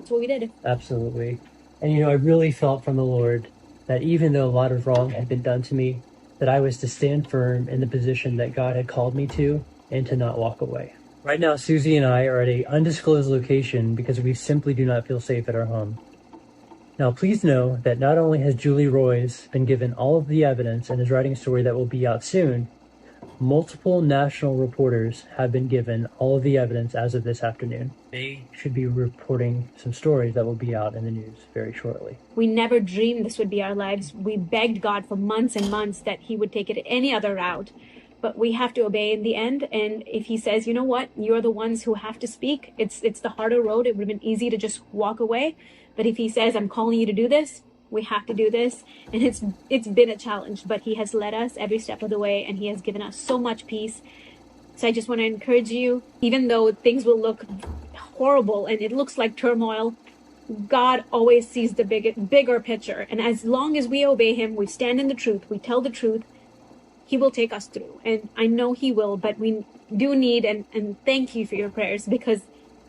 that's what we did. Absolutely. And I really felt from the Lord that even though a lot of wrong had been done to me, that I was to stand firm in the position that God had called me to and to not walk away. Right now, Susie and I are at an undisclosed location because we simply do not feel safe at our home. Now, please know that not only has Julie Roys been given all of the evidence and is writing a story that will be out soon, multiple national reporters have been given all of the evidence as of this afternoon. They should be reporting some stories that will be out in the news very shortly. We never dreamed this would be our lives. We begged God for months and months that he would take it any other route. But we have to obey in the end. And if he says, you know what, you're the ones who have to speak, it's the harder road. It would have been easy to just walk away. But if he says, I'm calling you to do this, we have to do this. And it's been a challenge, but he has led us every step of the way, and he has given us so much peace. So I just want to encourage you, even though things will look horrible and it looks like turmoil, God always sees the bigger picture. And as long as we obey him, we stand in the truth, we tell the truth, he will take us through. And I know he will, but we do need, and thank you for your prayers, because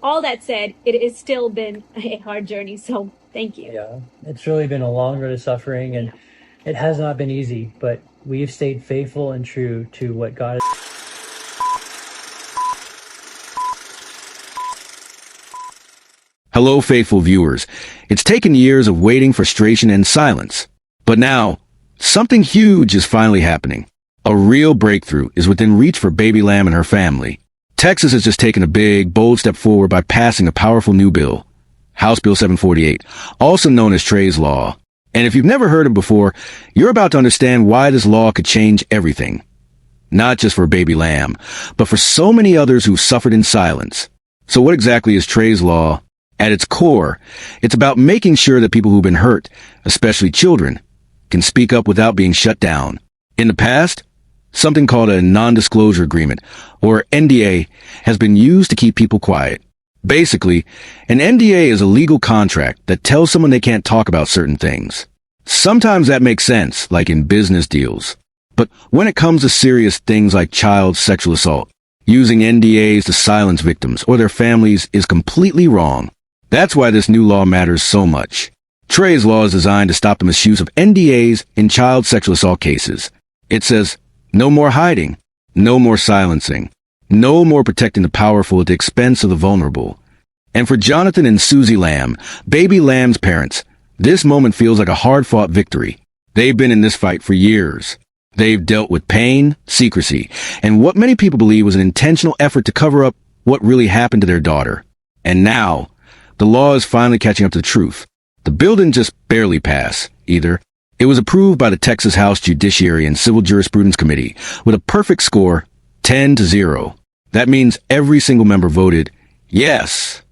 all that said, it has still been a hard journey. So thank you. Yeah, it's really been a long road of suffering, and it has not been easy, but we've stayed faithful and true to what God has. Hello, faithful viewers. It's taken years of waiting, frustration, and silence. But now, something huge is finally happening. A real breakthrough is within reach for Baby Lamb and her family. Texas has just taken a big, bold step forward by passing a powerful new bill, House Bill 748, also known as Trey's Law. And if you've never heard it before, you're about to understand why this law could change everything. Not just for Baby Lamb, but for so many others who've suffered in silence. So what exactly is Trey's Law? At its core, it's about making sure that people who've been hurt, especially children, can speak up without being shut down. In the past, something called a non-disclosure agreement, or NDA, has been used to keep people quiet. Basically, an NDA is a legal contract that tells someone they can't talk about certain things. Sometimes that makes sense, like in business deals. But when it comes to serious things like child sexual assault, using NDAs to silence victims or their families is completely wrong. That's why this new law matters so much. Trey's Law is designed to stop the misuse of NDAs in child sexual assault cases. It says, no more hiding, no more silencing, no more protecting the powerful at the expense of the vulnerable. And for Jonathan and Susie Lamb, Baby Lamb's parents, this moment feels like a hard-fought victory. They've been in this fight for years. They've dealt with pain, secrecy, and what many people believe was an intentional effort to cover up what really happened to their daughter. And now, the law is finally catching up to the truth. The bill didn't just barely pass, either. It was approved by the Texas House Judiciary and Civil Jurisprudence Committee with a perfect score, 10-0. That means every single member voted yes.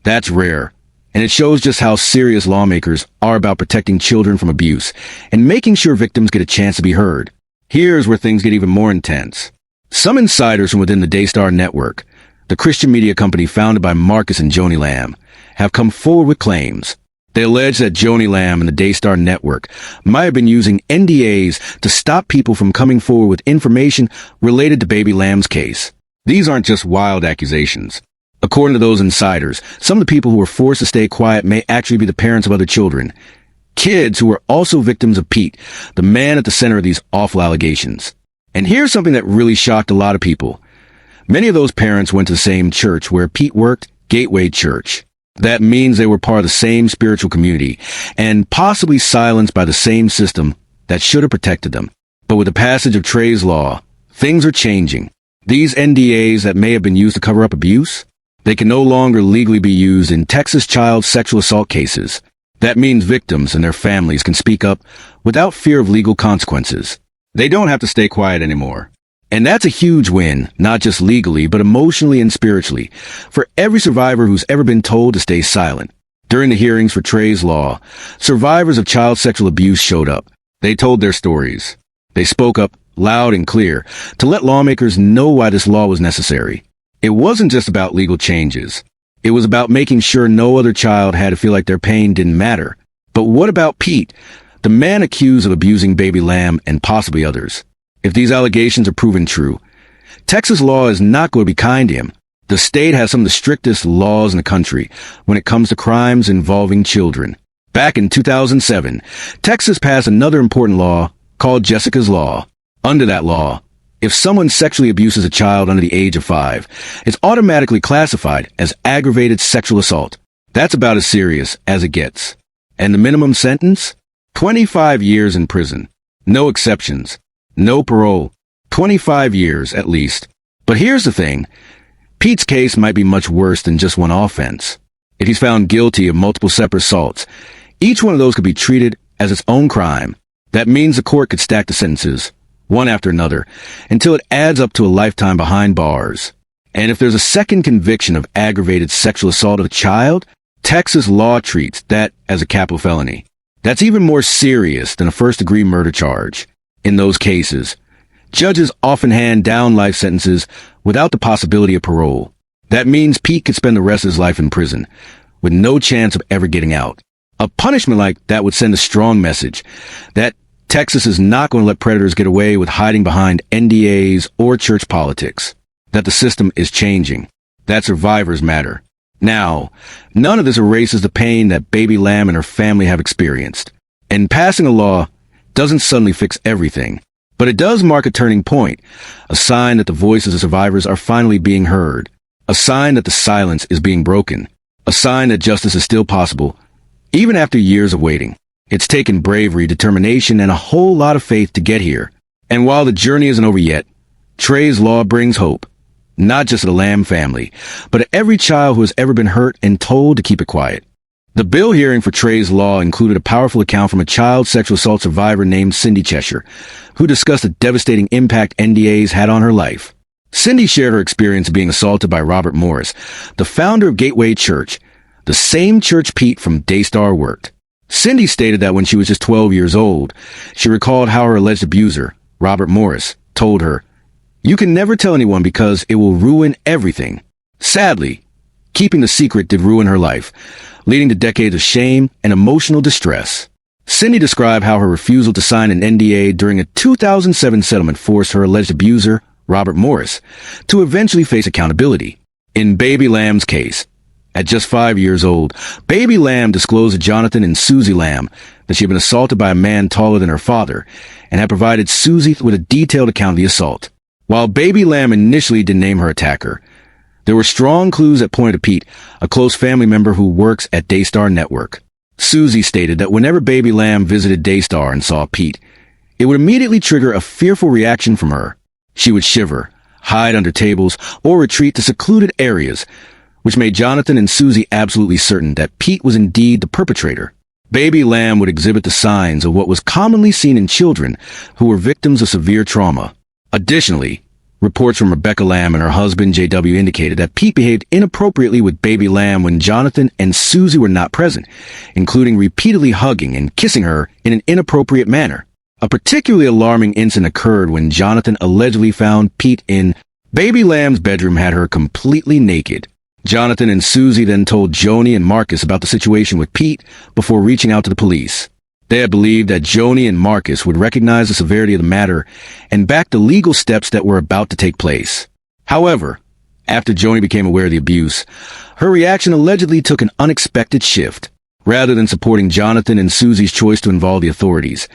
That's rare, and it shows just how serious lawmakers are about protecting children from abuse and making sure victims get a chance to be heard. Here's where things get even more intense. Some insiders from within the Daystar network, the Christian media company founded by Marcus and Joni Lamb, have come forward with claims. They allege that Joni Lamb and the Daystar network might have been using NDAs to stop people from coming forward with information related to Baby Lamb's case. These aren't just wild accusations. According to those insiders, some of the people who were forced to stay quiet may actually be the parents of other children. Kids who were also victims of Pete, the man at the center of these awful allegations. And here's something that really shocked a lot of people. Many of those parents went to the same church where Pete worked, Gateway Church. That means they were part of the same spiritual community and possibly silenced by the same system that should have protected them. But with the passage of Trey's Law, things are changing. These NDAs that may have been used to cover up abuse, they can no longer legally be used in Texas child sexual assault cases. That means victims and their families can speak up without fear of legal consequences. They don't have to stay quiet anymore. And that's a huge win, not just legally, but emotionally and spiritually, for every survivor who's ever been told to stay silent. During the hearings for Trey's Law, survivors of child sexual abuse showed up. They told their stories. They spoke up loud and clear to let lawmakers know why this law was necessary. It wasn't just about legal changes. It was about making sure no other child had to feel like their pain didn't matter. But what about Pete, the man accused of abusing Baby Lamb and possibly others? If these allegations are proven true, Texas law is not going to be kind to him. The state has some of the strictest laws in the country when it comes to crimes involving children. Back in 2007, Texas passed another important law called Jessica's Law. Under that law, if someone sexually abuses a child under the age of 5, it's automatically classified as aggravated sexual assault. That's about as serious as it gets. And the minimum sentence? 25 years in prison. No exceptions. No parole. 25 years, at least. But here's the thing. Pete's case might be much worse than just one offense. If he's found guilty of multiple separate assaults, each one of those could be treated as its own crime. That means the court could stack the sentences, one after another, until it adds up to a lifetime behind bars. And if there's a second conviction of aggravated sexual assault of a child, Texas law treats that as a capital felony. That's even more serious than a first-degree murder charge. In those cases, judges often hand down life sentences without the possibility of parole. That means Pete could spend the rest of his life in prison, with no chance of ever getting out. A punishment like that would send a strong message that Texas is not going to let predators get away with hiding behind NDAs or church politics. That the system is changing. That survivors matter. Now, none of this erases the pain that Baby Lamb and her family have experienced. And passing a law doesn't suddenly fix everything. But it does mark a turning point, a sign that the voices of survivors are finally being heard, a sign that the silence is being broken, a sign that justice is still possible, even after years of waiting. It's taken bravery, determination, and a whole lot of faith to get here. And while the journey isn't over yet, Trey's law brings hope, not just to the Lamb family, but to every child who has ever been hurt and told to keep it quiet. The bill hearing for Trey's law included a powerful account from a child sexual assault survivor named Cindy Cheshire, who discussed the devastating impact NDAs had on her life. Cindy shared her experience of being assaulted by Robert Morris, the founder of Gateway Church, the same church Pete from Daystar worked. Cindy stated that when she was just 12 years old, she recalled how her alleged abuser, Robert Morris, told her, "You can never tell anyone because it will ruin everything." Sadly, keeping the secret did ruin her life, leading to decades of shame and emotional distress. Cindy described how her refusal to sign an NDA during a 2007 settlement forced her alleged abuser, Robert Morris, to eventually face accountability. In Baby Lamb's case, at just 5 years old, Baby Lamb disclosed to Jonathan and Susie Lamb that she had been assaulted by a man taller than her father and had provided Susie with a detailed account of the assault. While Baby Lamb initially didn't name her attacker, there were strong clues that pointed to Pete, a close family member who works at Daystar Network. Susie stated that whenever Baby Lamb visited Daystar and saw Pete, it would immediately trigger a fearful reaction from her. She would shiver, hide under tables, or retreat to secluded areas, which made Jonathan and Susie absolutely certain that Pete was indeed the perpetrator. Baby Lamb would exhibit the signs of what was commonly seen in children who were victims of severe trauma. Additionally, reports from Rebecca Lamb and her husband JW indicated that Pete behaved inappropriately with Baby Lamb when Jonathan and Susie were not present, including repeatedly hugging and kissing her in an inappropriate manner. A particularly alarming incident occurred when Jonathan allegedly found Pete in Baby Lamb's bedroom, had her completely naked. Jonathan and Susie then told Joni and Marcus about the situation with Pete before reaching out to the police. They had believed that Joni and Marcus would recognize the severity of the matter and back the legal steps that were about to take place. However, after Joni became aware of the abuse, her reaction allegedly took an unexpected shift. Rather than supporting Jonathan and Susie's choice to involve the authorities,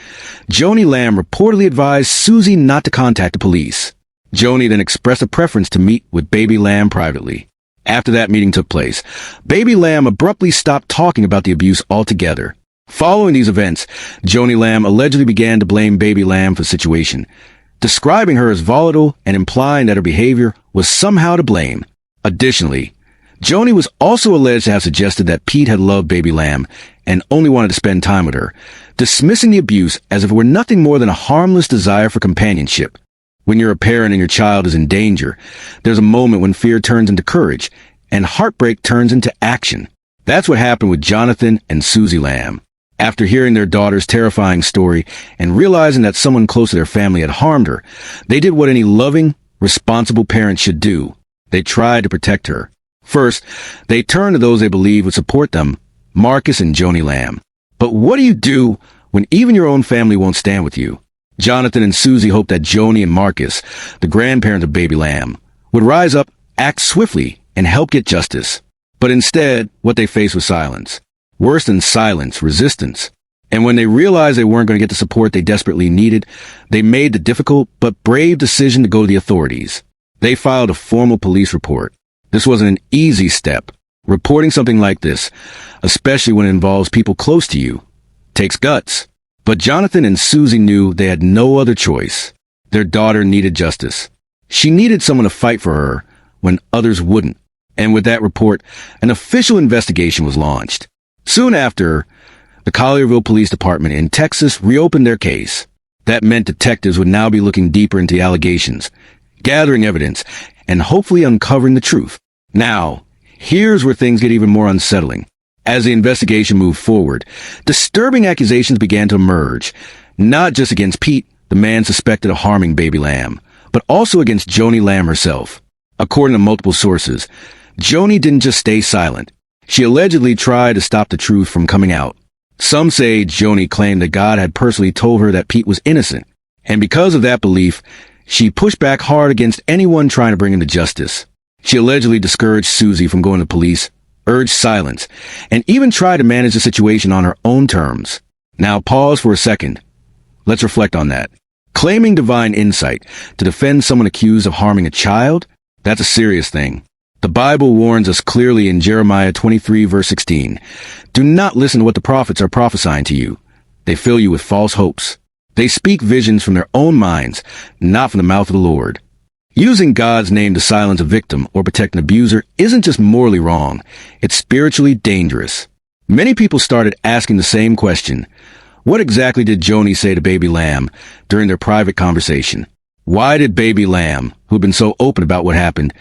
Joni Lamb reportedly advised Susie not to contact the police. Joni then expressed a preference to meet with Baby Lamb privately. After that meeting took place, Baby Lamb abruptly stopped talking about the abuse altogether. Following these events, Joni Lamb allegedly began to blame Baby Lamb for the situation, describing her as volatile and implying that her behavior was somehow to blame. Additionally, Joni was also alleged to have suggested that Pete had loved Baby Lamb and only wanted to spend time with her, dismissing the abuse as if it were nothing more than a harmless desire for companionship. When you're a parent and your child is in danger, there's a moment when fear turns into courage and heartbreak turns into action. That's what happened with Jonathan and Susie Lamb. After hearing their daughter's terrifying story and realizing that someone close to their family had harmed her, they did what any loving, responsible parent should do. They tried to protect her. First, they turned to those they believed would support them, Marcus and Joni Lamb. But what do you do when even your own family won't stand with you? Jonathan and Susie hoped that Joni and Marcus, the grandparents of Baby Lamb, would rise up, act swiftly, and help get justice. But instead, what they faced was silence. Worse than silence, resistance. And when they realized they weren't going to get the support they desperately needed, they made the difficult but brave decision to go to the authorities. They filed a formal police report. This wasn't an easy step. Reporting something like this, especially when it involves people close to you, takes guts. But Jonathan and Susie knew they had no other choice. Their daughter needed justice. She needed someone to fight for her when others wouldn't. And with that report, an official investigation was launched. Soon after, the Collierville Police Department in Texas reopened their case. That meant detectives would now be looking deeper into the allegations, gathering evidence, and hopefully uncovering the truth. Now, here's where things get even more unsettling. As the investigation moved forward, disturbing accusations began to emerge, not just against Pete, the man suspected of harming baby Lamb, but also against Joni Lamb herself. According to multiple sources, Joni didn't just stay silent. She allegedly tried to stop the truth from coming out. Some say Joni claimed that God had personally told her that Pete was innocent, and because of that belief, she pushed back hard against anyone trying to bring him to justice. She allegedly discouraged Susie from going to police, urged silence, and even tried to manage the situation on her own terms. Now pause for a second. Let's reflect on that. Claiming divine insight to defend someone accused of harming a child? That's a serious thing. The Bible warns us clearly in Jeremiah 23 verse 16. Do not listen to what the prophets are prophesying to you. They fill you with false hopes. They speak visions from their own minds, not from the mouth of the Lord. Using God's name to silence a victim or protect an abuser isn't just morally wrong, it's spiritually dangerous. Many people started asking the same question. What exactly did Joni say to baby Lamb during their private conversation? Why did baby Lamb, who'd been so open about what happened,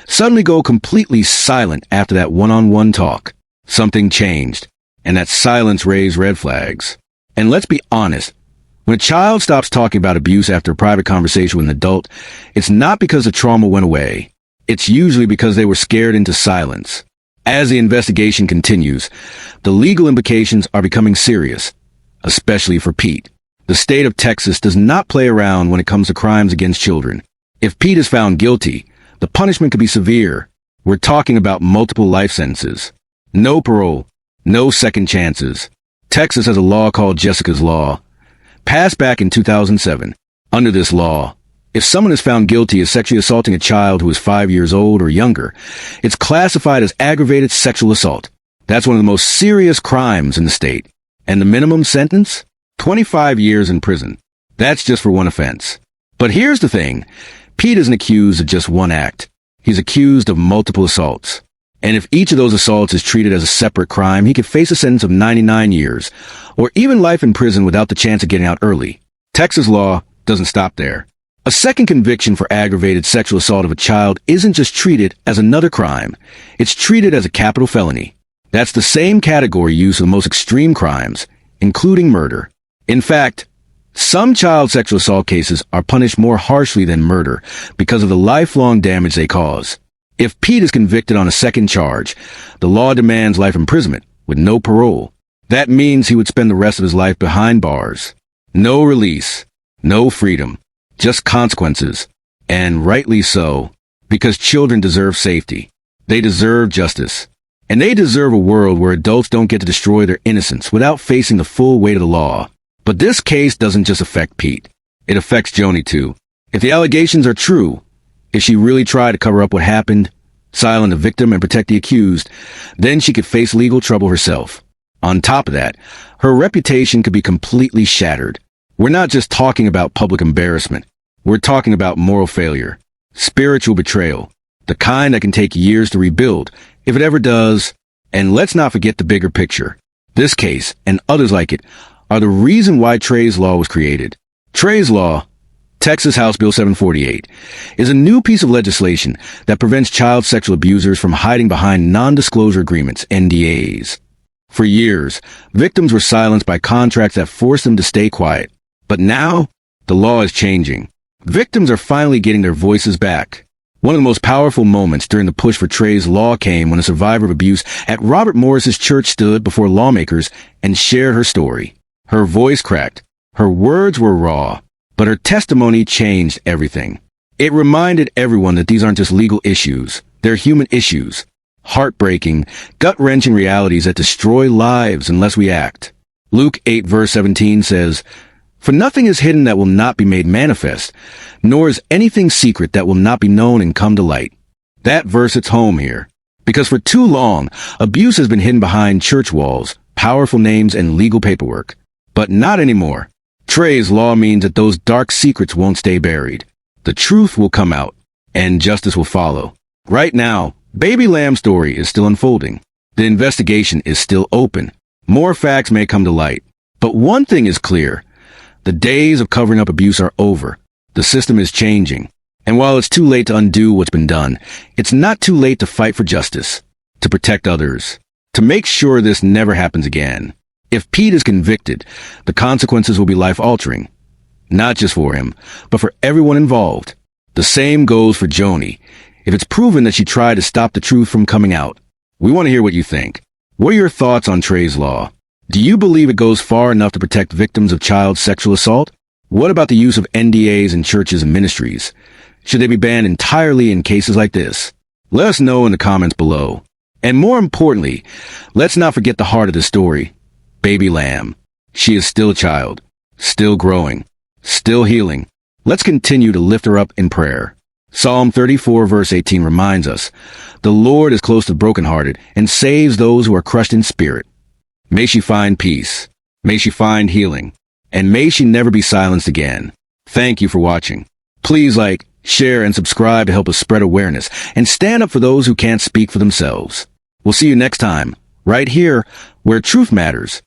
suddenly go completely silent after that one-on-one talk? Something changed, and that silence raised red flags. And let's be honest, when a child stops talking about abuse after a private conversation with an adult, it's not because the trauma went away. It's usually because they were scared into silence. As the investigation continues, the legal implications are becoming serious, especially for Pete. The state of Texas does not play around when it comes to crimes against children. If Pete is found guilty, the punishment could be severe. We're talking about multiple life sentences. No parole, no second chances. Texas has a law called Jessica's Law, passed back in 2007. Under this law, if someone is found guilty of sexually assaulting a child who is 5 years old or younger, it's classified as aggravated sexual assault. That's one of the most serious crimes in the state. And the minimum sentence? 25 years in prison. That's just for one offense. But here's the thing. Pete isn't accused of just one act. He's accused of multiple assaults. And if each of those assaults is treated as a separate crime, he could face a sentence of 99 years, or even life in prison without the chance of getting out early. Texas law doesn't stop there. A second conviction for aggravated sexual assault of a child isn't just treated as another crime. It's treated as a capital felony. That's the same category used for the most extreme crimes, including murder. In fact, some child sexual assault cases are punished more harshly than murder because of the lifelong damage they cause. If Pete is convicted on a second charge, the law demands life imprisonment with no parole. That means he would spend the rest of his life behind bars. No release, no freedom, just consequences. And rightly so, because children deserve safety. They deserve justice. And they deserve a world where adults don't get to destroy their innocence without facing the full weight of the law. But this case doesn't just affect Pete. It affects Joni too. If the allegations are true, if she really tried to cover up what happened, silence the victim and protect the accused, then she could face legal trouble herself. On top of that, her reputation could be completely shattered. We're not just talking about public embarrassment. We're talking about moral failure, spiritual betrayal, the kind that can take years to rebuild, if it ever does. And let's not forget the bigger picture. This case, and others like it, are the reason why Trey's Law was created. Trey's Law, Texas House Bill 748, is a new piece of legislation that prevents child sexual abusers from hiding behind non-disclosure agreements, NDAs. For years, victims were silenced by contracts that forced them to stay quiet. But now, the law is changing. Victims are finally getting their voices back. One of the most powerful moments during the push for Trey's Law came when a survivor of abuse at Robert Morris's church stood before lawmakers and shared her story. Her voice cracked. Her words were raw. But her testimony changed everything. It reminded everyone that these aren't just legal issues. They're human issues, heartbreaking, gut-wrenching realities that destroy lives unless we act. Luke 8 verse 17 says, "For nothing is hidden that will not be made manifest, nor is anything secret that will not be known and come to light." That verse hits home here, because for too long, abuse has been hidden behind church walls, powerful names, and legal paperwork. But not anymore. Trey's law means that those dark secrets won't stay buried. The truth will come out, and justice will follow. Right now, Baby Lamb's story is still unfolding. The investigation is still open. More facts may come to light. But one thing is clear. The days of covering up abuse are over. The system is changing. And while it's too late to undo what's been done, it's not too late to fight for justice, to protect others, to make sure this never happens again. If Pete is convicted, the consequences will be life-altering. Not just for him, but for everyone involved. The same goes for Joni. If it's proven that she tried to stop the truth from coming out. We want to hear what you think. What are your thoughts on Trey's law? Do you believe it goes far enough to protect victims of child sexual assault? What about the use of NDAs in churches and ministries? Should they be banned entirely in cases like this? Let us know in the comments below. And more importantly, let's not forget the heart of the story. Baby Lamb. She is still a child, still growing, still healing. Let's continue to lift her up in prayer. Psalm 34 verse 18 reminds us, "The Lord is close to the brokenhearted and saves those who are crushed in spirit." May she find peace. May she find healing. And may she never be silenced again. Thank you for watching. Please like, share, and subscribe to help us spread awareness and stand up for those who can't speak for themselves. We'll see you next time, right here, where truth matters.